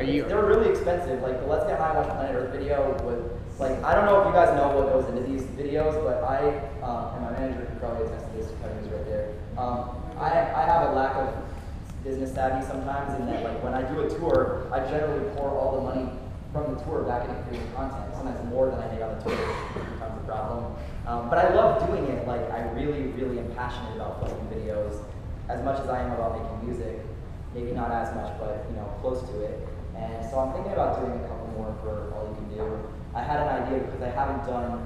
They were really expensive. Like the Let's Get High Watch Planet Earth video was like, I don't know if you guys know what goes into these videos, but I and my manager can probably attest to this, Kevin is right there. I have a lack of business savvy sometimes, in that like when I do a tour, I generally pour all the money from the tour back into creating content. Sometimes more than I make on the tour, which becomes a problem. But I love doing it. Like I really, really am passionate about filming videos as much as I am about making music. Maybe not as much, but you know, close to it. And so I'm thinking about doing a couple more for All You Can Do. I had an idea because I haven't done,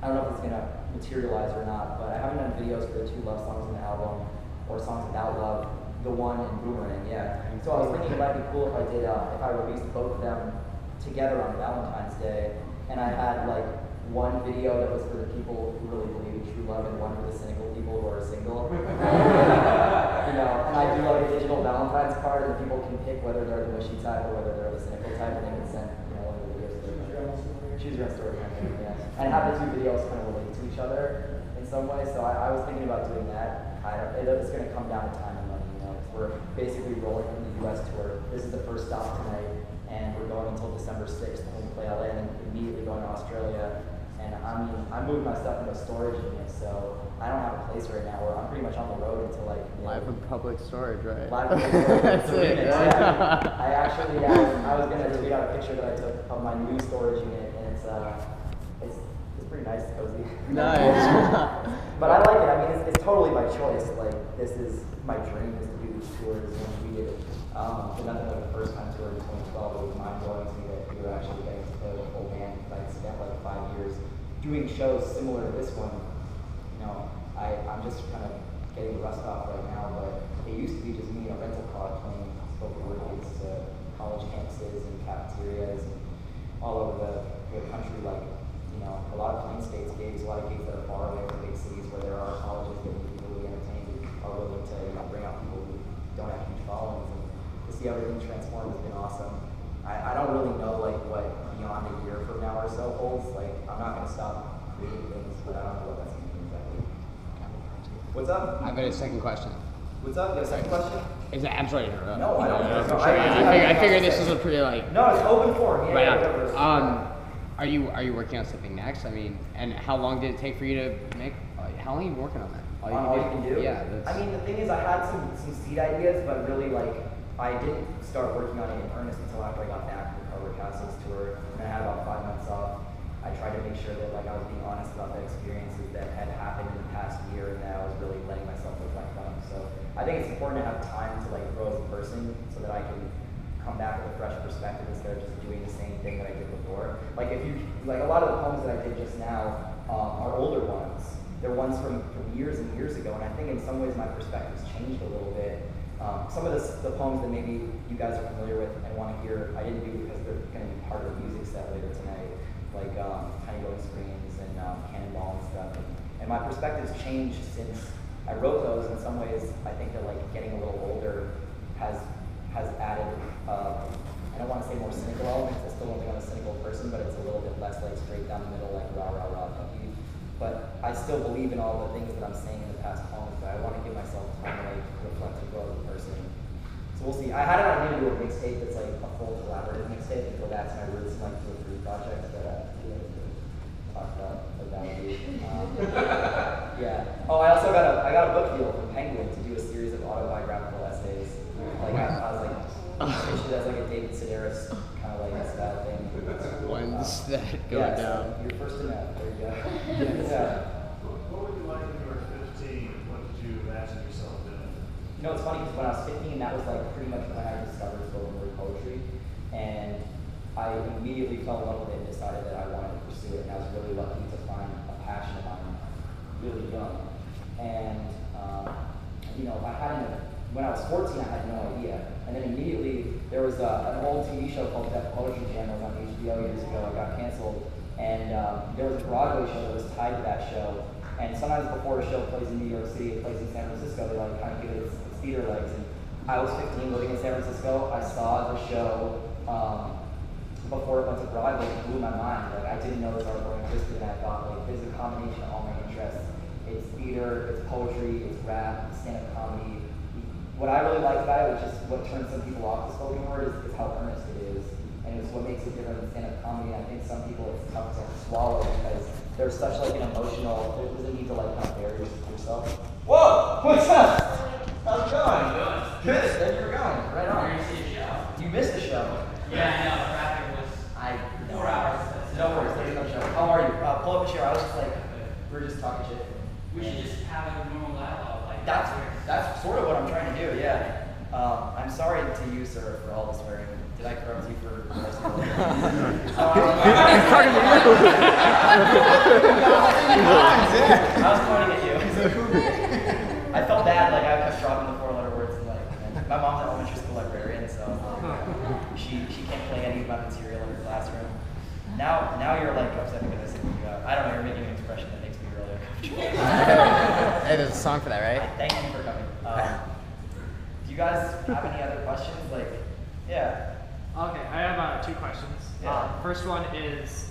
I don't know if it's going to materialize or not, but I haven't done videos for the 2 love songs in the album, or songs about love, the one and Boomerang, yeah. So I was thinking it might be cool if I did, if I released both of them together on Valentine's Day, and I had like one video that was for the people who really believe in true love, and one for the cynical people who are single. You know, and I do like a digital Valentine's card, and people can pick whether they're the wishy type or whether they're the cynical type, and they can send, you know, one of the videos to their choose your own story, yeah. And have the 2 videos kind of relate to each other in some way. So I was thinking about doing that. It's going to come down to time and money, you know, because we're basically rolling from the U.S. tour. This is the first stop tonight, and we're going until December 6th when we play LA, and then immediately going to Australia. And I mean, I'm moving my stuff into a storage unit, so I don't have a place right now where I'm pretty much on the road until like live in public storage, right? Live in public storage. That's it. Yeah. I actually, I was gonna tweet out a picture that I took of my new storage unit, and it's pretty nice, cozy. Nice. But I like it. I mean, it's totally by choice. Like this is my dream, is to do these tours, and we did it. But nothing like the first time tour in 2012. It was mind blowing to me that we were actually getting to play with a whole band. I spent like 5 years doing shows similar to this one. You know, I'm just kind of getting the rust off right now, but it used to be just me in a rental car playing spoken word gigs to college campuses and cafeterias and all over the country. Like, you know, a lot of plain states gigs, a lot of gigs that are far away from big cities where there are colleges that need people to be entertained and are willing to, you know, bring out people who don't have huge followings. And to see everything transform has been awesome. I don't really know like what beyond a year from now or so holds. Like, I'm not going to stop creating things, but I don't know what that's going to be exactly. What's up? I've got a second question. What's up? You have a second question? Is that, I'm sorry to interrupt. No, I don't know. No, I figured this was a pretty like. No, it's open forum. Yeah, whatever. Are you working on something next? I mean, and how long did it take for you to make? How long have you been working on that? All you can do? Yeah. I mean, the thing is, I had some seed ideas, but really like I didn't start working on it in earnest until after I got back from the Carver Castles tour, and I had about 5 months off. I tried to make sure that like I was being honest about the experiences that had happened in the past year, and that I was really letting myself reflect on them. So I think it's important to have time to like grow as a person, so that I can come back with a fresh perspective instead of just doing the same thing that I did before. Like if you like a lot of the poems that I did just now are older ones. They're ones from years and years ago, and I think in some ways my perspective's changed a little bit. Some of the poems that maybe you guys are familiar with and want to hear, I didn't do because they're going to be part of the music set later tonight, like Tiny Golden Screens and Cannonball and stuff. And my perspective's changed since I wrote those. In some ways, I think that like getting a little older has added, I don't want to say more cynical elements. I still don't think I'm a cynical person, but it's a little bit less like straight down the middle, like rah rah rah puppy. But I still believe in all the things that I'm saying in the past poems, but I want to give myself time to like reflect and grow as a person. So we'll see. I had an idea to do a mixtape that's like a full collaborative mixtape, and go back to my roots and like do a 3 projects that we talked about what that would be. Yeah. Oh, I also got a book deal from Penguin to do a series of autobiographical essays. Like I was like pitched it as like a David Sedaris kind of like style thing. When's that going down? You're first to know. There you go. What were you like when you were 15? What did you imagine yourself doing? You know, it's funny because when I was 15, that was like pretty much when I discovered spoken word poetry, and I immediately fell in love with it and decided that I wanted to pursue it. And I was really lucky to find a passion of mine really young. And you know, when I was 14, I had no idea. And then immediately there was an old TV show called Deaf Poetry Jam that was on HBO years ago. It got canceled. And there was a Broadway show that was tied to that show. And sometimes before a show plays in New York City, it plays in San Francisco, they like kind of give it its theater legs. And I was 15 living in San Francisco. I saw the show before it went to Broadway. It blew my mind. Like I didn't know this art form existed, and I thought like this is a combination of all my interests. It's theater, it's poetry, it's rap, it's stand-up comedy. what I really liked about it, which is what turns some people off to spoken word, is how earnest it is. And it's what makes it different than stand-up comedy. And I think some people it's tough to swallow because there's such like an emotional, there's a need to like kind of bury yourself. Whoa! What's up? How's it going? Good. There you were going. Right on. You missed the show. Yeah, I know. Traffic was 4 hours. No worries. There's no show. How are you? Pull up a chair. I was just like, we were just talking shit. We should just have a normal dialogue. Like That's sort of what I'm trying to do. Yeah. I'm sorry to you, sir, for all the swearing. Did I corrupt you for the rest of the day? He's talking to you. I was pointing at you. I felt bad, like I kept dropping the 4-letter words and like, my mom's an elementary school librarian, so she can't play any of my material in her classroom. Now you're like upset because I said you out. I don't know, you're making an expression that makes me really uncomfortable. Hey, there's a song for that, right? Thank you for coming. Do you guys have any other questions? Like, yeah. Okay, I have 2 questions. Yeah. First one is,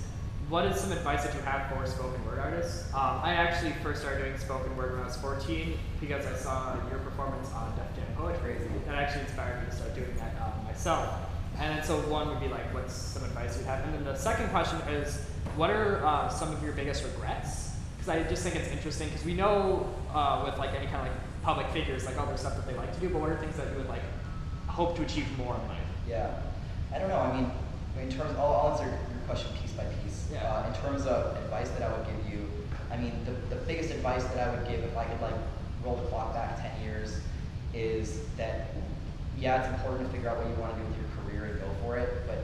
what is some advice that you have for spoken word artists? I actually first started doing spoken word when I was 14 because I saw your performance on Def Jam Poetry. That actually inspired me to start doing that myself. And then so one would be like, what's some advice you have? And then the second question is, what are some of your biggest regrets? Because I just think it's interesting because we know with like any kind of like public figures, like all their stuff that they like to do, but what are things that you would like hope to achieve more in life? Yeah. I don't know. I mean, in terms, I'll answer your question piece by piece. Yeah. In terms of advice that I would give you, I mean, the biggest advice that I would give if I could like roll the clock back 10 years is that, yeah, it's important to figure out what you want to do with your career and go for it, but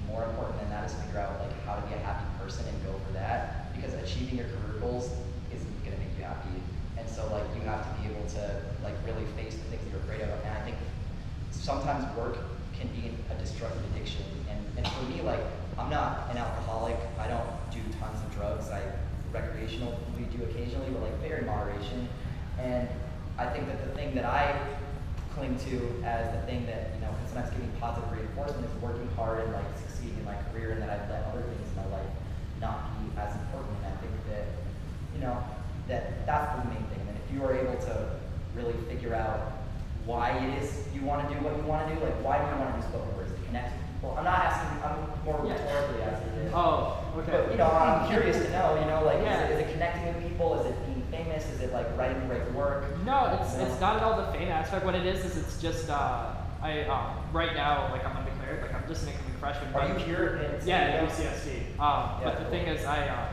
more important than that is figure out like how to be a happy person and go for that, because achieving your career goals isn't going to make you happy. And so like you have to be able to like really face the things that you're afraid of. And I think sometimes work can be a destructive addiction. And for me, like, I'm not an alcoholic. I don't do tons of drugs. I recreationally do occasionally, but like very moderation. And I think that the thing that I cling to as the thing that, you know, can sometimes give me positive reinforcement is working hard and like succeeding in my career, and that I've let other things in my life not be as important. And I think that, you know, that's the main thing. And if you are able to really figure out why it is you want to do what you want to do, like why do you want to do spoken words? To connect with people. I'm not asking, I'm more rhetorically asking it. Oh, okay. But, you know, I'm curious to know, you know, like, Yeah. is it connecting with people? Is it being famous? Is it like writing great work? No, it's not at all the fame aspect. What it is it's just right now, like I'm undeclared, like I'm just an incoming freshman. Are you here in Yeah, at San UCSD. Yeah, But the cool. thing is, I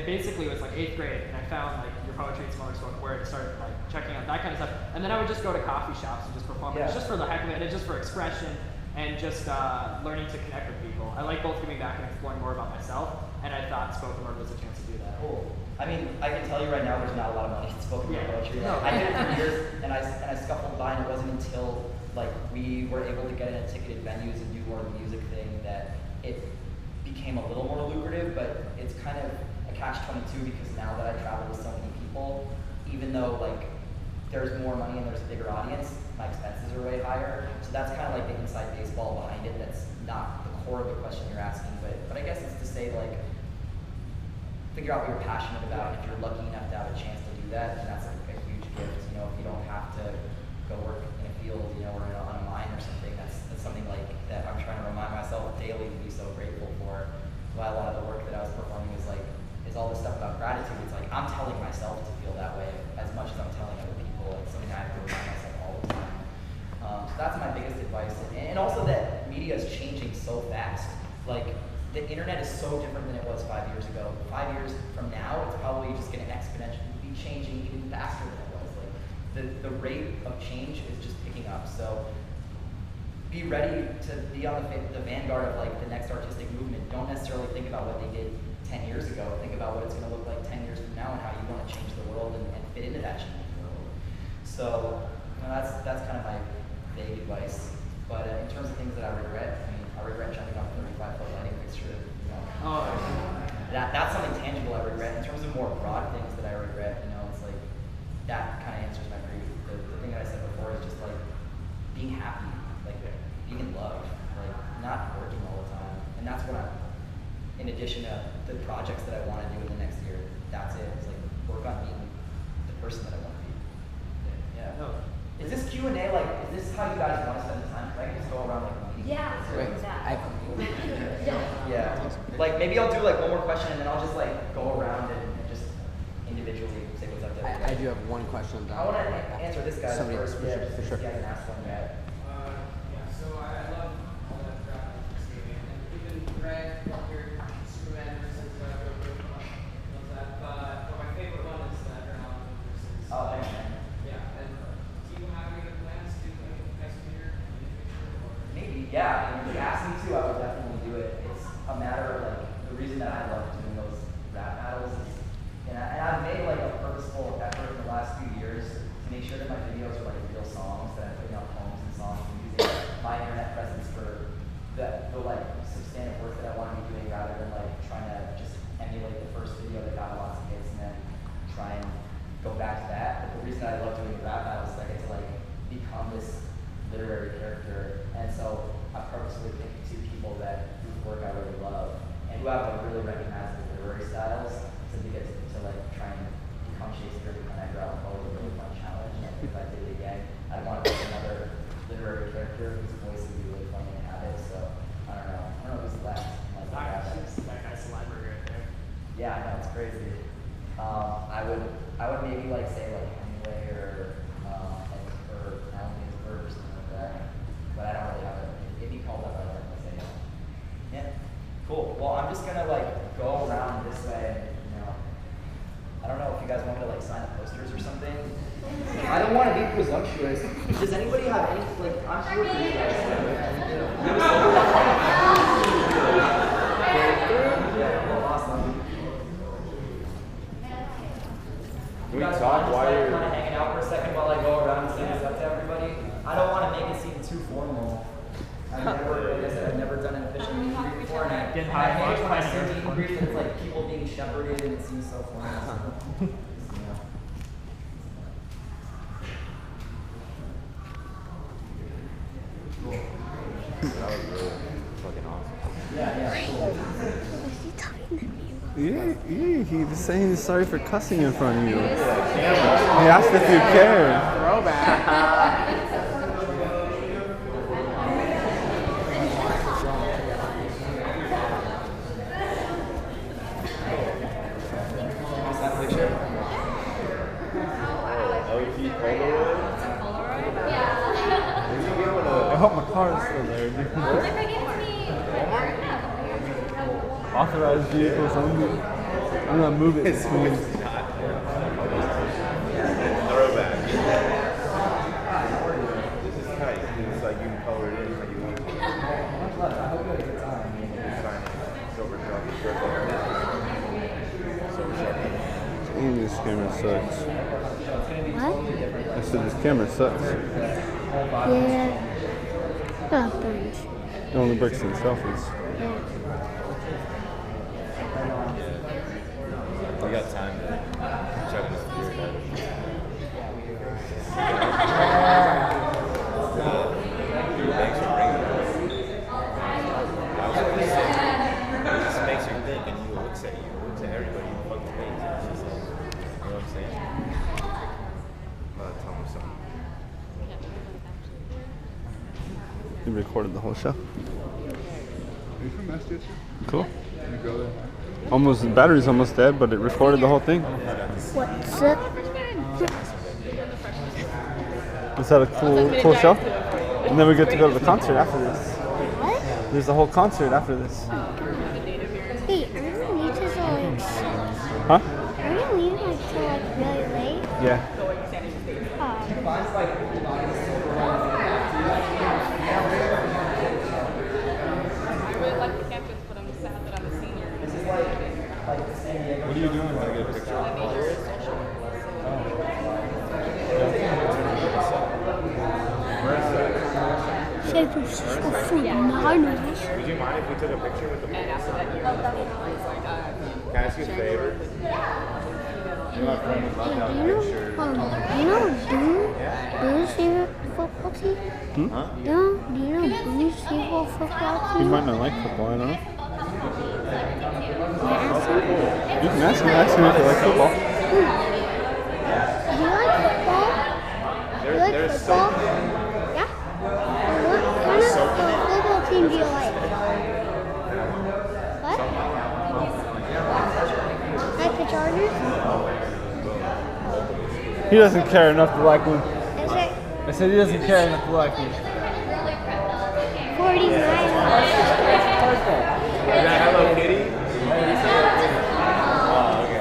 basically was like 8th grade, and I found like your poetry and some other spoken word, and started like checking out that kind of stuff. And then I would just go to coffee shops and just perform. Yeah. It's just for the heck of it, and just for expression, and just learning to connect with people. I like both giving back and exploring more about myself, and I thought spoken word was a chance to do that. Cool. I mean, I can tell you right now, there's not a lot of money in spoken word Yeah. poetry. No. I did it for years, and I scuffled by, and it wasn't until like we were able to get in at ticketed venues and do more of the music thing that it became a little more lucrative. But it's kind of a catch-22 because now that I travel with so many people, even though like there's more money and there's a bigger audience, my expenses are way higher. So that's kind of like the inside baseball behind it. That's not the core of the question you're asking, but I guess it's to say like, figure out what you're passionate about, and if you're lucky enough to have a chance to do that, then that's like a huge gift. You know, if you don't have to go work in a field, you know, or on a mine or something, that's something like that I'm trying to remind myself daily to be so grateful for. Why a lot of the work that I was performing is all this stuff about gratitude. It's like I'm telling myself to feel that way as much as I'm telling other people. It's something I have to remind myself all the time. So that's my biggest advice, and also that media is changing so fast. Like the internet is so different than it was 5 years ago. 5 years from now, it's probably just going to exponentially be changing even faster than it was. Like the rate of change is just picking up. So be ready to be on the vanguard of like the next artistic movement. Don't necessarily think about what they did 10 years ago. Think about what it's going to look like 10 years from now and how you want to change the world and fit into that changing world. So you know, that's kind of my vague advice. But in terms of things that I regret, I mean, I regret jumping off a 35-foot lighting fixture. You know, that's something tangible I regret. In terms of more broad things that I regret, you know, it's like that kind of answers my grief. The thing that I said before is just like being happy, like being in love, like not working all the time. And that's what I'm, in addition to the projects that I want to do in the next year, that's it. It's like work on being the person that I want to be. Yeah. No, how you guys want to spend the time, because I can just go around like meeting. Yeah. Wait, Yeah. Like maybe I'll do like one more question and then I'll just like go around and just individually say what's up to I everybody. do have one question. I want to answer this guy Somebody- first. Yeah, for sure. He hasn't asked one yet. Yeah, so I love all that crap skating, and even Greg, your Superman versus GoPro, love that. But my favorite one is that Allen versus. Oh, thanks, man. Yeah, and do you have any good plans to do like next year in the future? Or? Maybe, yeah. If you asked me to, I would definitely do it. It's a matter of like the reason that I love doing those rap battles is, and I've made like a purposeful effort in the last few years to make sure that my videos are like real songs, that I'm putting out poems and songs and using my internet presence for the like substantive work that I want to be doing rather than like trying to just emulate the first video that got lots of hits and then try and go back to that. But the reason I love doing rap battles is I get to like become this literary character, and so I purposely picked two people whose work I really love and who have like really recognizable literary styles to get to like try and become Shakespeare and connect out with a really fun challenge. And I think if I did it again, I'd want to pick another literary character whose voice would be really funny and have it. So I don't know who's left. Like, That guy's celebrity right there. yeah, I know, it's crazy. I would maybe like say like Hemingway or Allen Ginsberg or something like that. But I don't really have it. If he called up, I'd like to say yeah. Cool. Well, I'm just gonna like go around this way. And, I don't know if you guys want me to like sign the posters or something. I don't want to be presumptuous. Does anybody have any like? I'm here for you guys. Yeah, well, awesome. Can we talk while you're... kind of hanging out for a second while I go around and say what's up to everybody? I don't want to make it seem too formal. Like I said, I've never done an official meet and greet before, and I hate when I say meet and greet and it's like people being shepherded and it seems so formal. That was really fucking awesome. Yeah, cool. Yeah, he was saying he's sorry for cussing in front of you. He asked if you cared. Throwback. What's that picture? I hope my car is still there, dude. Authorized vehicles only. I'm gonna move it. Throwback. This is tight. It's like you can color it in how you want. I hope you had a good time. Sign it. Silver drop the shirt. Silver shirt. This camera sucks. What? I said this camera sucks. Yeah. Oh, thanks. It only breaks in selfies. Yeah. We got time to check this beard out. Thanks for bringing it. I was gonna say, it just makes you think, and you looks at you, looks at everybody, you fucking thinks. It's just like, you know what I'm saying? Tell me something. You recorded the whole show. Are you from Massachusetts? Cool. Can you go there? Almost, the battery's almost dead, but it recorded the whole thing. What's up? Is that a cool show? And then we get to go to the concert after this. What? There's a whole concert after this. Hey, are we gonna leave till like... Huh? Are we gonna leave like till like really late? Yeah. I really like the campus, but I'm sad that I'm a senior. What are you doing when I get a picture? My major is social work. San Francisco 49ers. Would you mind if we took a picture with the And after that year, it's like, Can I ask you a favor? You're my friend with love down Do you know Boo's favorite football team? Huh? Do you know Boo's favorite football You team? might not like football, I don't know. Can I ask him? You can ask him if you like football. Do you like football? Do you like There's football? so Yeah? He doesn't care enough to like me. Is it I said he doesn't care enough to like me. 49? Is that Hello Kitty? Oh, okay.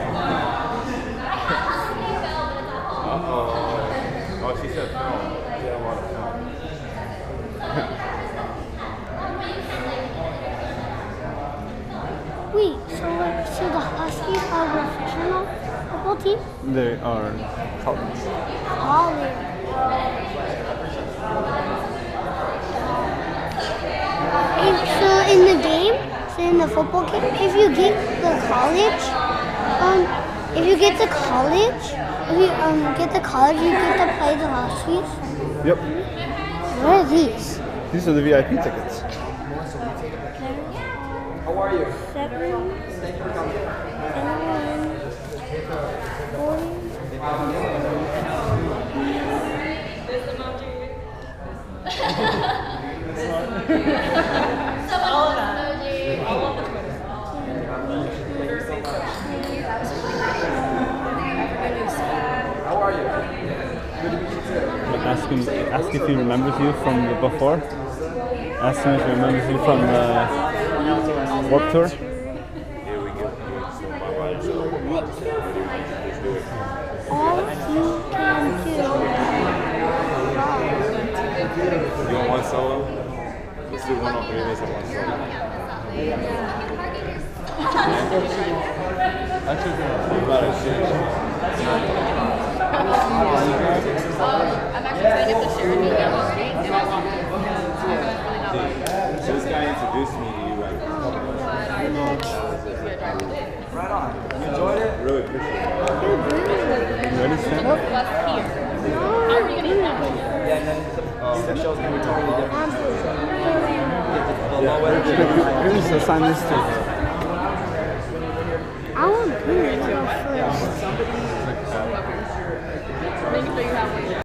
Uh-oh. Oh, she said film. She had a lot of film. Wait, so the Huskies are a professional football team? They are college. College. So in the game, so in the football game, if you get the college, if you get the college, you get to play the Huskies. Yep. What are these? These are the VIP tickets. How are you? 7, Thank you for coming. How are you? Good to meet you too. Ask if he remembers you from the before. Ask him if he remembers you from the Warped Tour. Here we go. So my wife's let's do it. All you can do. You want one solo? Let's do one on 3 minutes and one solo. Actually, about a shit. I'm actually trying to get the share with me already, and I want to. This guy introduced me to you like a couple months ago. Right on. You enjoyed it? Really appreciate it. You ready to stand up? Plus here. I'm reading that. Yeah, and then the show's gonna be totally different. The low energy. You're going to sign this too.